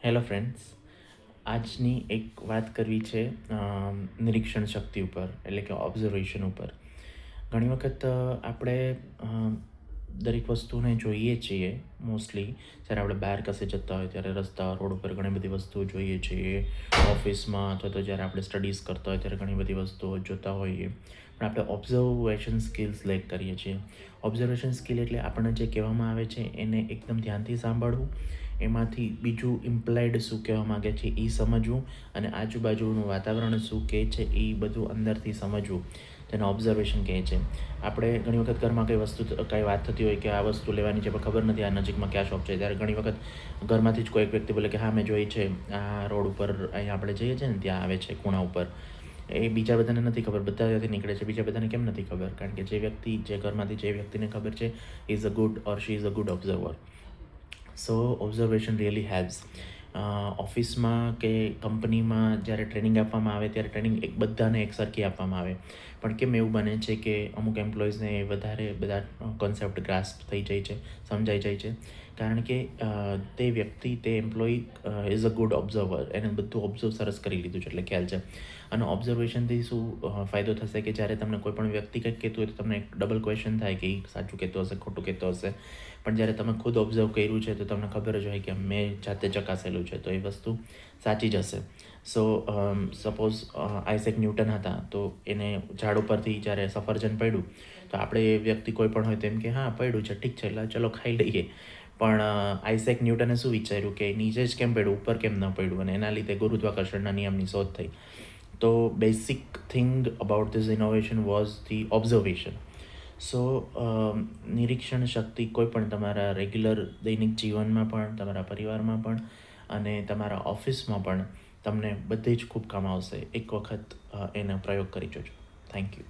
Hello friends, આજની એક વાત કરવી છે નિરીક્ષણ શક્તિ ઉપર, એટલે કે ઓબ્ઝર્વેશન ઉપર. ઘણી વખત આપણે દરેક વસ્તુને જોઈએ છીએ. મોસ્ટલી જ્યારે આપણે બહાર કશે જતા હોય ત્યારે રસ્તા રોડ ઉપર ઘણી બધી વસ્તુઓ જોઈએ છીએ. ઓફિસમાં અથવા તો જ્યારે આપણે સ્ટડીઝ કરતા હોય ત્યારે ઘણી બધી વસ્તુઓ જોતા હોઈએ. પણ આપણે ઓબ્ઝર્વેશન સ્કિલ્સ લેક કરીએ છીએ. ઓબ્ઝર્વેશન સ્કિલ એટલે આપણને જે કહેવામાં આવે છે એને એકદમ ધ્યાનથી સાંભળવું, એમાંથી બીજું ઇમ્પ્લાઇડ શું કહેવા માગે છે એ સમજવું, અને આજુબાજુનું વાતાવરણ શું કહે છે એ બધું અંદરથી સમજવું, તેને ઓબ્ઝર્વેશન કહે છે. આપણે ઘણી વખત ઘરમાં કંઈ વાત થતી હોય કે આ વસ્તુ લેવાની છે પણ ખબર નથી આ નજીકમાં ક્યાં શોપ છે, ત્યારે ઘણી વખત ઘરમાંથી જ કોઈ વ્યક્તિ બોલે કે હા મેં જોઈ છે, આ રોડ ઉપર અહીં આપણે જઈએ છીએ ને ત્યાં આવે છે ખૂણા ઉપર. એ બીજા બધાને નથી ખબર, બધા ત્યાંથી નીકળે છે. બીજા બધાને કેમ નથી ખબર? કારણ કે જે ઘરમાંથી જે વ્યક્તિને ખબર છે is a good or she is a good observer. So observation really helps. ઓફિસમાં કે કંપનીમાં જ્યારે ટ્રેનિંગ આપવામાં આવે ત્યારે ટ્રેનિંગ બધાને એકસરખી આપવામાં આવે, પણ કેમ એવું બને છે કે અમુક એમ્પ્લોઈઝને વધારે બધા કોન્સેપ્ટ ગ્રાસ્પ થઈ જાય છે, સમજાઈ જાય છે? કારણ કે તે વ્યક્તિ, તે employee is a good observer, એને બધું ઓબ્ઝર્વ સરસ કરી લીધું છે એટલે ખ્યાલ છે. અને ઓબ્ઝર્વેશનથી શું ફાયદો થશે કે જ્યારે તમને કોઈ પણ વ્યક્તિ કંઈક કહેતું હોય તો તમને એક ડબલ ક્વેશ્ચન થાય કે એ સાચું કહેતો હશે, ખોટું કહેતો હશે. પણ જ્યારે તમે ખુદ ઓબ્ઝર્વ કર્યું છે તો તમને ખબર જ હોય કે મેં જાતે ચકાસેલું છે તો એ વસ્તુ સાચી જ હશે. સો સપોઝ આઇઝેક ન્યૂટન હતા, તો એને ઝાડ ઉપરથી જ્યારે સફરજન પડ્યું તો આપણે એ વ્યક્તિ કોઈ પણ હોય તેમ કે હા પડ્યું છે, ઠીક છે, એટલે ચલો ખાઈ લઈએ. પણ આઇઝેક ન્યૂટને શું વિચાર્યું કે નીચે જ કેમ પડ્યું, ઉપર કેમ ન પડ્યું, અને એના લીધે ગુરુત્વાકર્ષણના નિયમની શોધ થઈ. તો basic thing about this innovation was the observation. So નિરીક્ષણ શક્તિ કોઈ પણ તમારા રેગ્યુલર દૈનિક જીવનમાં પણ, તમારા પરિવારમાં પણ અને તમારા ઓફિસમાં પણ તમને બધે જ ખૂબ કામ આવશે. એક વખત એનો પ્રયોગ કરી જોજો. Thank you.